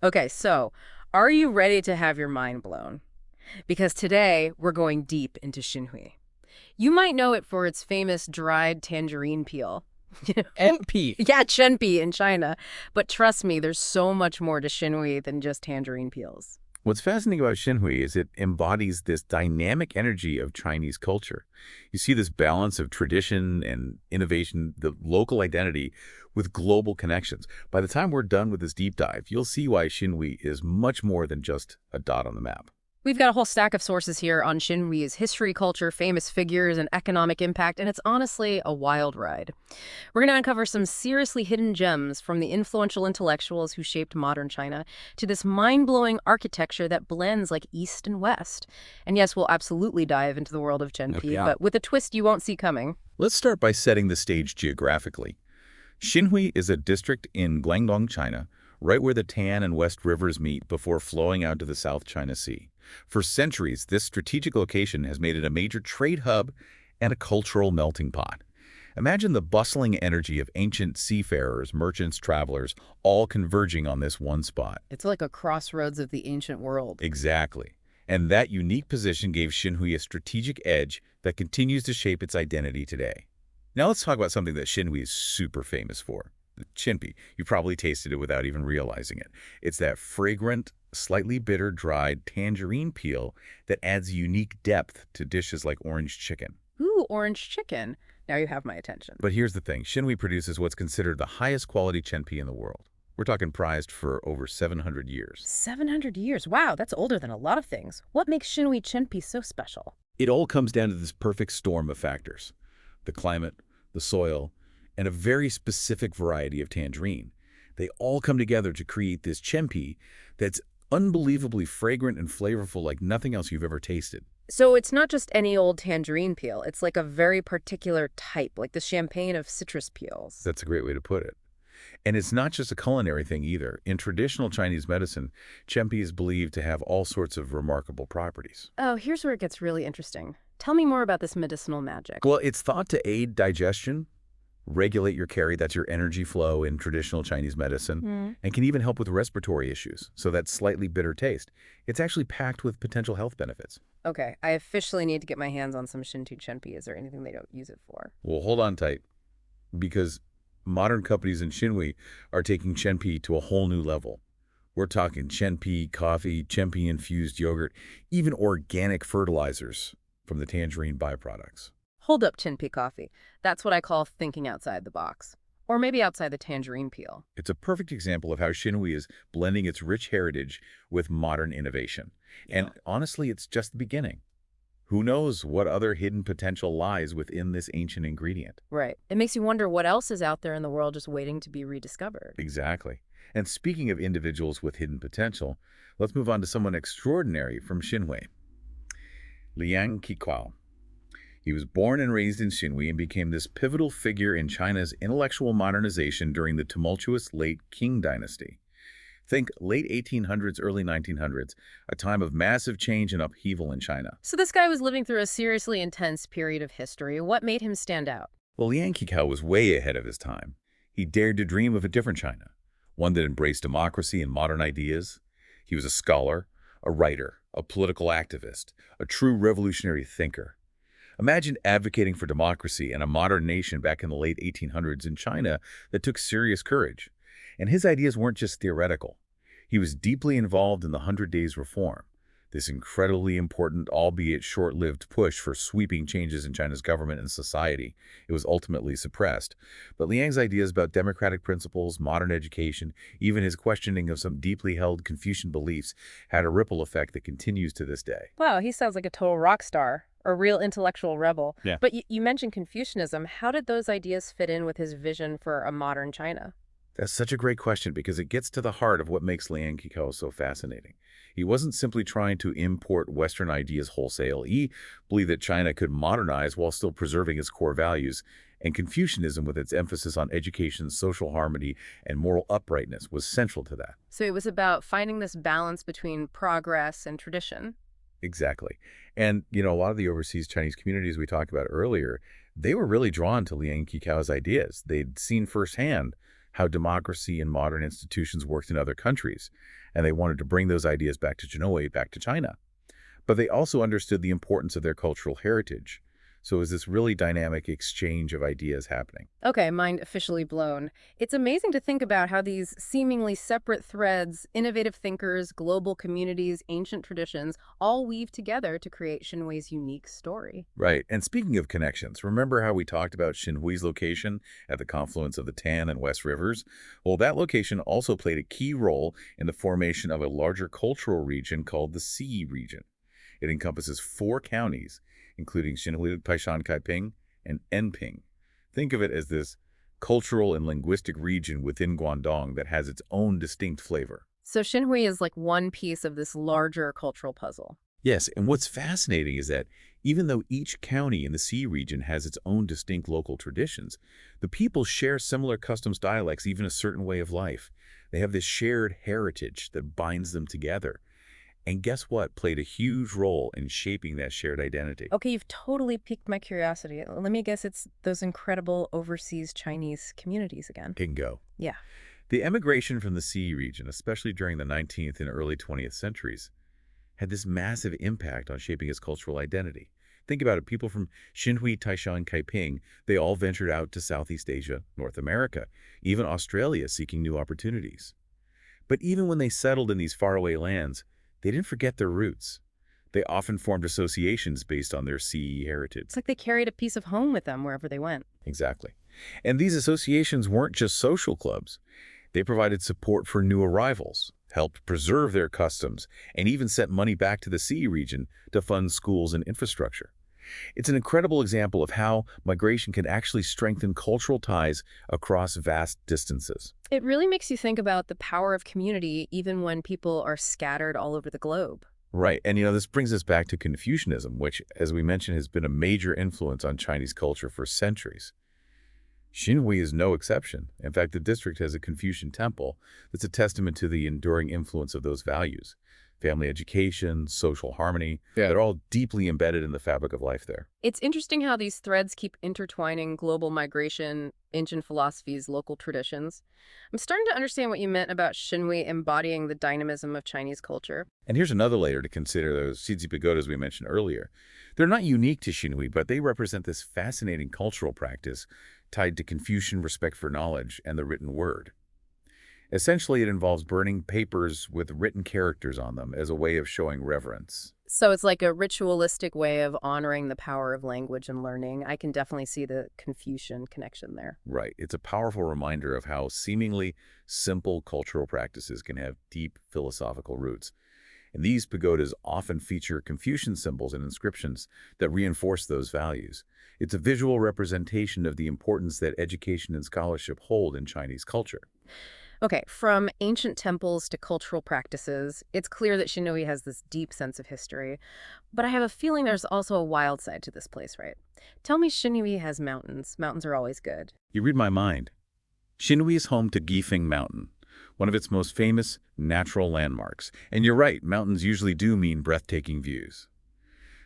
Okay, so are you ready to have your mind blown? Because today we're going deep into Xinhui. You might know it for its famous dried tangerine peel. NP. Yeah, chenpi in China. But trust me, there's so much more to Xinhui than just tangerine peels. What's fascinating about Xinhui is it embodies this dynamic energy of Chinese culture. You see this balance of tradition and innovation, the local identity with global connections. By the time we're done with this deep dive, you'll see why Xinhui is much more than just a dot on the map. We've got a whole stack of sources here on Xinhui's history, culture, famous figures, and economic impact, and it's honestly a wild ride. We're going to uncover some seriously hidden gems from the influential intellectuals who shaped modern China to this mind-blowing architecture that blends like East and West. And yes, we'll absolutely dive into the world of Oh, chenpi, yeah. but with a twist you won't see coming. Let's start by setting the stage geographically. Xinhui is a district in Guangdong, China, right where the Tan and West rivers meet before flowing out to the South China Sea. For centuries, this strategic location has made it a major trade hub and a cultural melting pot. Imagine the bustling energy of ancient seafarers, merchants, travelers, all converging on this one spot. It's like a crossroads of the ancient world. Exactly. And that unique position gave Xinhui a strategic edge that continues to shape its identity today. Now let's talk about something that Xinhui is super famous for. The chenpi. You probably tasted it without even realizing it. It's that fragrant, slightly bitter, dried tangerine peel that adds unique depth to dishes like orange chicken. Ooh, orange chicken. Now you have my attention. But here's the thing. Xinhui produces what's considered the highest quality chenpi in the world. We're talking prized for over 700 years. 700 years. Wow, that's older than a lot of things. What makes Xinhui chenpi so special? It all comes down to this perfect storm of factors. The climate, the soil, and a very specific variety of tangerine. They all come together to create this chenpi that's unbelievably fragrant and flavorful like nothing else you've ever tasted. So it's not just any old tangerine peel. It's like a very particular type, like the champagne of citrus peels. That's a great way to put it. And it's not just a culinary thing either. In traditional Chinese medicine, chenpi is believed to have all sorts of remarkable properties. Oh, here's where it gets really interesting. Tell me more about this medicinal magic. Well, it's thought to aid digestion, regulate your carry, that's your energy flow in traditional Chinese medicine, Hmm. and can even help with respiratory issues. So that slightly bitter taste, it's actually packed with potential health benefits. Okay, I officially need to get my hands on some Shintu chenpi. Is there anything they don't use it for? Well, hold on tight, because modern companies in Xinhui are taking chenpi to a whole new level. We're talking chenpi coffee, chenpi-infused yogurt, even organic fertilizers from the tangerine byproducts. Hold up, chenpi coffee. That's what I call thinking outside the box. Or maybe outside the tangerine peel. It's a perfect example of how Xinhui is blending its rich heritage with modern innovation. And honestly, it's just the beginning. Who knows what other hidden potential lies within this ancient ingredient? Right. It makes you wonder what else is out there in the world just waiting to be rediscovered. Exactly. And speaking of individuals with hidden potential, let's move on to someone extraordinary from Xinhui, Liang Qiqao. He was born and raised in Xinhui and became this pivotal figure in China's intellectual modernization during the tumultuous late Qing dynasty. Think late 1800s, early 1900s, a time of massive change and upheaval in China. So this guy was living through a seriously intense period of history. What made him stand out? Well, Liang Qiqao was way ahead of his time. He dared to dream of a different China, one that embraced democracy and modern ideas. He was a scholar, a writer, a political activist, a true revolutionary thinker. Imagine advocating for democracy and a modern nation back in the late 1800s in China that took serious courage. And his ideas weren't just theoretical. He was deeply involved in the Hundred Days Reform, this incredibly important, albeit short-lived push for sweeping changes in China's government and society. It was ultimately suppressed. But Liang's ideas about democratic principles, modern education, even his questioning of some deeply held Confucian beliefs had a ripple effect that continues to this day. Wow, he sounds like a total rock star, a real intellectual rebel. Yeah. But you mentioned Confucianism. How did those ideas fit in with his vision for a modern China? That's such a great question because it gets to the heart of what makes Liang Qiqao so fascinating. He wasn't simply trying to import Western ideas wholesale. He believed that China could modernize while still preserving its core values, and Confucianism, with its emphasis on education, social harmony, and moral uprightness, was central to that. So it was about finding this balance between progress and tradition. Exactly. And, a lot of the overseas Chinese communities we talked about earlier, they were really drawn to Liang Qiqao's ideas. They'd seen firsthand how democracy and modern institutions worked in other countries, and they wanted to bring those ideas back to Xinhui, back to China. But they also understood the importance of their cultural heritage. So it was this really dynamic exchange of ideas happening. Okay, mind officially blown. It's amazing to think about how these seemingly separate threads, innovative thinkers, global communities, ancient traditions, all weave together to create Xinhui's unique story. Right. And speaking of connections, remember how we talked about Xinhui's location at the confluence of the Tan and West Rivers? Well, that location also played a key role in the formation of a larger cultural region called the Sea region. It encompasses 4 counties, including Xinhui, Taishan, Kaiping, and Enping. Think of it as this cultural and linguistic region within Guangdong that has its own distinct flavor. So Xinhui is like one piece of this larger cultural puzzle. Yes, and what's fascinating is that even though each county in the Sea region has its own distinct local traditions, the people share similar customs, dialects, even a certain way of life. They have this shared heritage that binds them together. And guess what played a huge role in shaping that shared identity? Okay, you've totally piqued my curiosity. Let me guess it's those incredible overseas Chinese communities again. Bingo. Yeah. The emigration from the Sea region, especially during the 19th and early 20th centuries, had this massive impact on shaping its cultural identity. Think about it. People from Xinhui, Taishan, Kaiping, they all ventured out to Southeast Asia, North America, even Australia, seeking new opportunities. But even when they settled in these faraway lands, they didn't forget their roots. They often formed associations based on their sea heritage. It's like they carried a piece of home with them wherever they went. Exactly. And these associations weren't just social clubs. They provided support for new arrivals, helped preserve their customs, and even sent money back to the Sea region to fund schools and infrastructure. It's an incredible example of how migration can actually strengthen cultural ties across vast distances. It really makes you think about the power of community even when people are scattered all over the globe. Right. And, this brings us back to Confucianism, which, as we mentioned, has been a major influence on Chinese culture for centuries. Xinhui is no exception. In fact, the district has a Confucian temple that's a testament to the enduring influence of those values. Family education, social harmony, they're all deeply embedded in the fabric of life there. It's interesting how these threads keep intertwining global migration, ancient philosophies, local traditions. I'm starting to understand what you meant about Xinhui embodying the dynamism of Chinese culture. And here's another layer to consider: those Xizhi pagodas we mentioned earlier. They're not unique to Xinhui, but they represent this fascinating cultural practice tied to Confucian respect for knowledge and the written word. Essentially, it involves burning papers with written characters on them as a way of showing reverence. So it's like a ritualistic way of honoring the power of language and learning. I can definitely see the Confucian connection there. Right. It's a powerful reminder of how seemingly simple cultural practices can have deep philosophical roots. And these pagodas often feature Confucian symbols and inscriptions that reinforce those values. It's a visual representation of the importance that education and scholarship hold in Chinese culture. Okay, from ancient temples to cultural practices, it's clear that Xinhui has this deep sense of history. But I have a feeling there's also a wild side to this place, right? Tell me Xinhui has mountains. Mountains are always good. You read my mind. Xinhui is home to Gifeng Mountain, one of its most famous natural landmarks. And you're right, mountains usually do mean breathtaking views.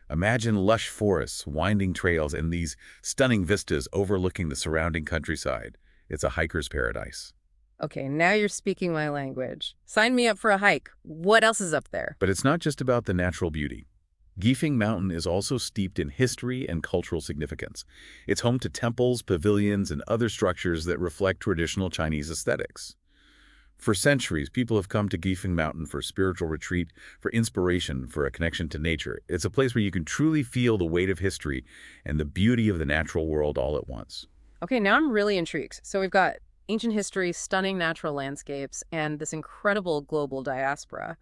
Imagine lush forests, winding trails, and these stunning vistas overlooking the surrounding countryside. It's a hiker's paradise. Okay, now you're speaking my language. Sign me up for a hike. What else is up there? But it's not just about the natural beauty. Gifeng Mountain is also steeped in history and cultural significance. It's home to temples, pavilions, and other structures that reflect traditional Chinese aesthetics. For centuries, people have come to Gifeng Mountain for spiritual retreat, for inspiration, for a connection to nature. It's a place where you can truly feel the weight of history and the beauty of the natural world all at once. Okay, now I'm really intrigued. So we've got ancient history, stunning natural landscapes, and this incredible global diaspora.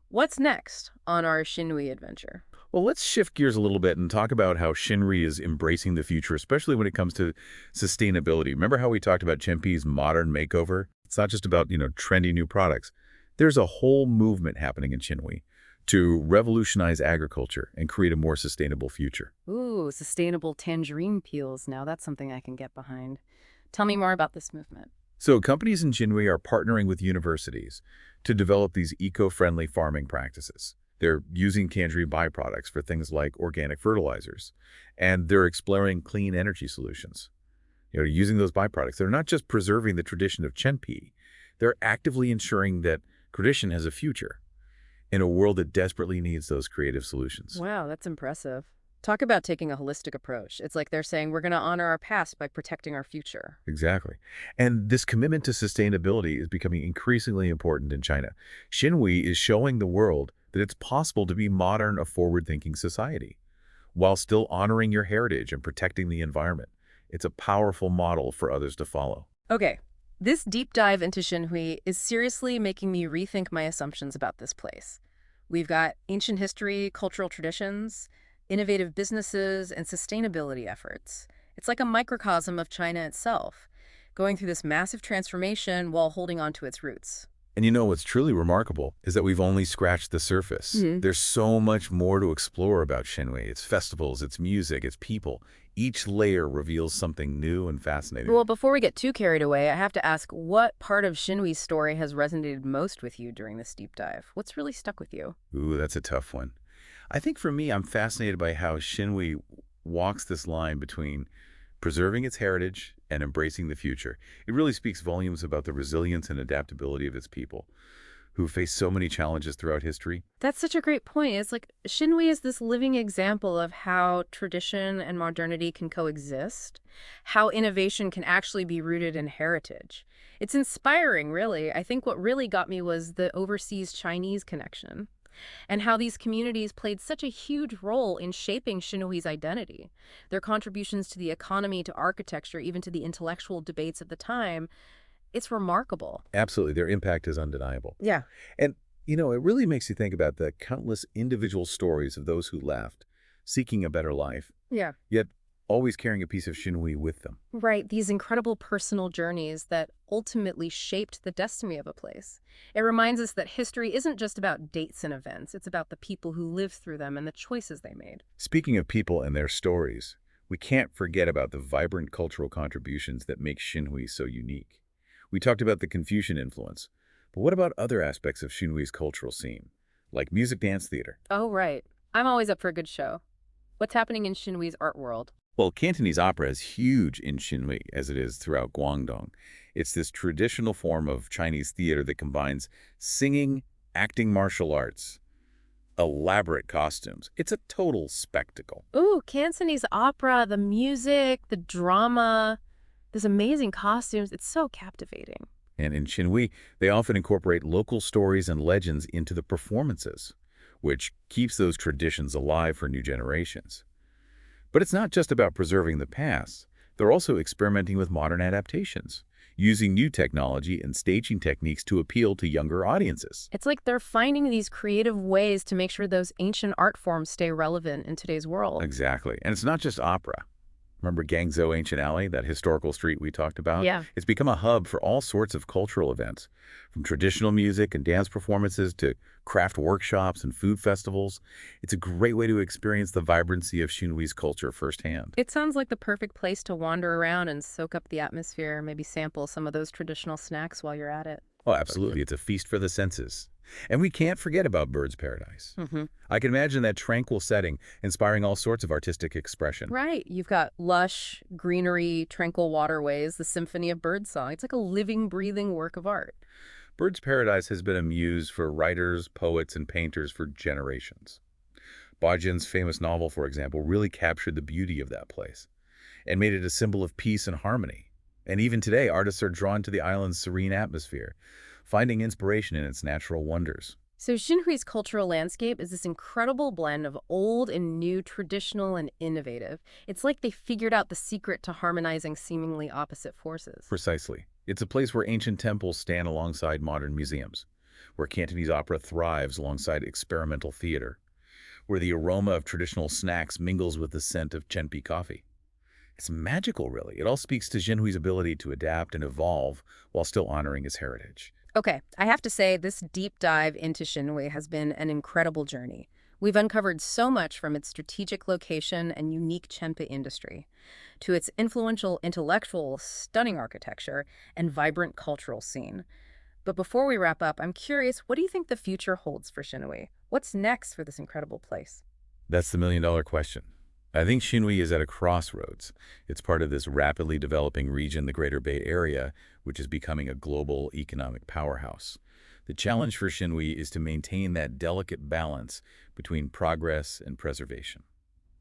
What's next on our Xinhui adventure? Well, let's shift gears a little bit and talk about how Xinhui is embracing the future, especially when it comes to sustainability. Remember how we talked about chenpi's modern makeover? It's not just about, trendy new products. There's a whole movement happening in Xinhui to revolutionize agriculture and create a more sustainable future. Ooh, sustainable tangerine peels. Now that's something I can get behind. Tell me more about this movement. So companies in Xinhui are partnering with universities to develop these eco-friendly farming practices. They're using tangerine byproducts for things like organic fertilizers, and they're exploring clean energy solutions. Using those byproducts. They're not just preserving the tradition of chenpi. They're actively ensuring that tradition has a future in a world that desperately needs those creative solutions. Wow, that's impressive. Talk about taking a holistic approach. It's like they're saying we're going to honor our past by protecting our future. Exactly. And this commitment to sustainability is becoming increasingly important in China. Xinhui is showing the world that it's possible to be modern, a forward-thinking society while still honoring your heritage and protecting the environment. It's a powerful model for others to follow. Okay, this deep dive into Xinhui is seriously making me rethink my assumptions about this place. We've got ancient history, cultural traditions, innovative businesses, and sustainability efforts. It's like a microcosm of China itself, going through this massive transformation while holding on to its roots. And what's truly remarkable is that we've only scratched the surface. There's so much more to explore about Xinhui, its festivals, its music, its people. Each layer reveals something new and fascinating. Well, before we get too carried away, I have to ask, what part of Xinhui's story has resonated most with you during this deep dive? What's really stuck with you? Ooh, that's a tough one. I think for me, I'm fascinated by how Xinhui walks this line between preserving its heritage and embracing the future. It really speaks volumes about the resilience and adaptability of its people, who face so many challenges throughout history. That's such a great point. It's like Xinhui is this living example of how tradition and modernity can coexist, how innovation can actually be rooted in heritage. It's inspiring, really. I think what really got me was the overseas Chinese connection and how these communities played such a huge role in shaping Xinhui's identity. Their contributions to the economy, to architecture, even to the intellectual debates of the time, it's remarkable. Absolutely, their impact is undeniable. Yeah. And, it really makes you think about the countless individual stories of those who left, seeking a better life, Yeah. yet always carrying a piece of Xinhui with them. Right, these incredible personal journeys that ultimately shaped the destiny of a place. It reminds us that history isn't just about dates and events, it's about the people who lived through them and the choices they made. Speaking of people and their stories, we can't forget about the vibrant cultural contributions that make Xinhui so unique. We talked about the Confucian influence, but what about other aspects of Xinhui's cultural scene, like music dance theater? Oh, right. I'm always up for a good show. What's happening in Xinhui's art world? Well, Cantonese opera is huge in Xinhui, as it is throughout Guangdong. It's this traditional form of Chinese theater that combines singing, acting martial arts, elaborate costumes. It's a total spectacle. Ooh, Cantonese opera, the music, the drama, these amazing costumes. It's so captivating. And in Xinhui, they often incorporate local stories and legends into the performances, which keeps those traditions alive for new generations. But it's not just about preserving the past. They're also experimenting with modern adaptations, using new technology and staging techniques to appeal to younger audiences. It's like they're finding these creative ways to make sure those ancient art forms stay relevant in today's world. Exactly. And it's not just opera. Remember Guangzhou Ancient Alley, that historical street we talked about? Yeah. It's become a hub for all sorts of cultural events, from traditional music and dance performances to craft workshops and food festivals. It's a great way to experience the vibrancy of Xinhui's culture firsthand. It sounds like the perfect place to wander around and soak up the atmosphere, maybe sample some of those traditional snacks while you're at it. Oh, absolutely. It's a feast for the senses. And we can't forget about Bird's Paradise. I can imagine that tranquil setting inspiring all sorts of artistic expression. Right. You've got lush, greenery, tranquil waterways, the symphony of birdsong. It's like a living, breathing work of art. Bird's Paradise has been a muse for writers, poets, and painters for generations. Baojian's famous novel, for example, really captured the beauty of that place and made it a symbol of peace and harmony. And even today, artists are drawn to the island's serene atmosphere, finding inspiration in its natural wonders. So Xinhui's cultural landscape is this incredible blend of old and new, traditional and innovative. It's like they figured out the secret to harmonizing seemingly opposite forces. Precisely. It's a place where ancient temples stand alongside modern museums, where Cantonese opera thrives alongside experimental theater, where the aroma of traditional snacks mingles with the scent of chenpi coffee. It's magical, really. It all speaks to Xinhui's ability to adapt and evolve while still honoring his heritage. Okay, I have to say this deep dive into Xinhui has been an incredible journey. We've uncovered so much from its strategic location and unique chenpi industry, to its influential intellectual, stunning architecture, and vibrant cultural scene. But before we wrap up, I'm curious, what do you think the future holds for Xinhui? What's next for this incredible place? That's the million-dollar question. I think Xinhui is at a crossroads. It's part of this rapidly developing region, the Greater Bay Area, which is becoming a global economic powerhouse. The challenge for Xinhui is to maintain that delicate balance between progress and preservation.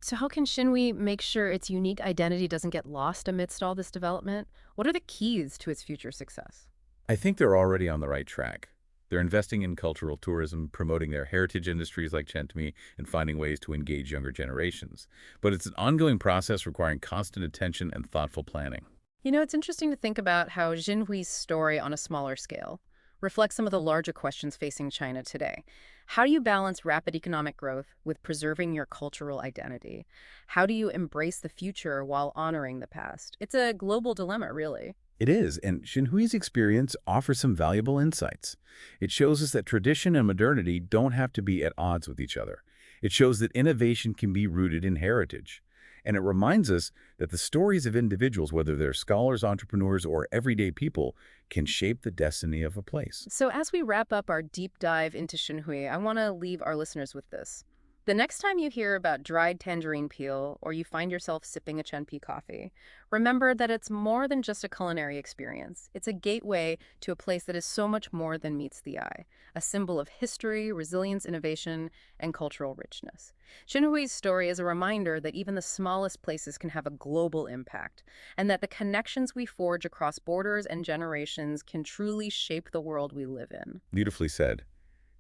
So how can Xinhui make sure its unique identity doesn't get lost amidst all this development? What are the keys to its future success? I think they're already on the right track. They're investing in cultural tourism, promoting their heritage industries like chenpi, and finding ways to engage younger generations. But it's an ongoing process requiring constant attention and thoughtful planning. It's interesting to think about how Xinhui's story on a smaller scale reflects some of the larger questions facing China today. How do you balance rapid economic growth with preserving your cultural identity? How do you embrace the future while honoring the past? It's a global dilemma, really. It is, and Xinhui's experience offers some valuable insights. It shows us that tradition and modernity don't have to be at odds with each other. It shows that innovation can be rooted in heritage. And it reminds us that the stories of individuals, whether they're scholars, entrepreneurs, or everyday people, can shape the destiny of a place. So as we wrap up our deep dive into Xinhui, I want to leave our listeners with this. The next time you hear about dried tangerine peel or you find yourself sipping a chenpi coffee, remember that it's more than just a culinary experience. It's a gateway to a place that is so much more than meets the eye, a symbol of history, resilience, innovation, and cultural richness. Xinhui's story is a reminder that even the smallest places can have a global impact, and that the connections we forge across borders and generations can truly shape the world we live in. Beautifully said.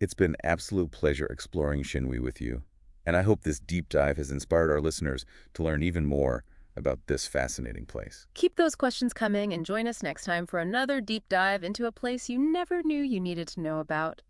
It's been an absolute pleasure exploring Xinhui with you. And I hope this deep dive has inspired our listeners to learn even more about this fascinating place. Keep those questions coming and join us next time for another deep dive into a place you never knew you needed to know about.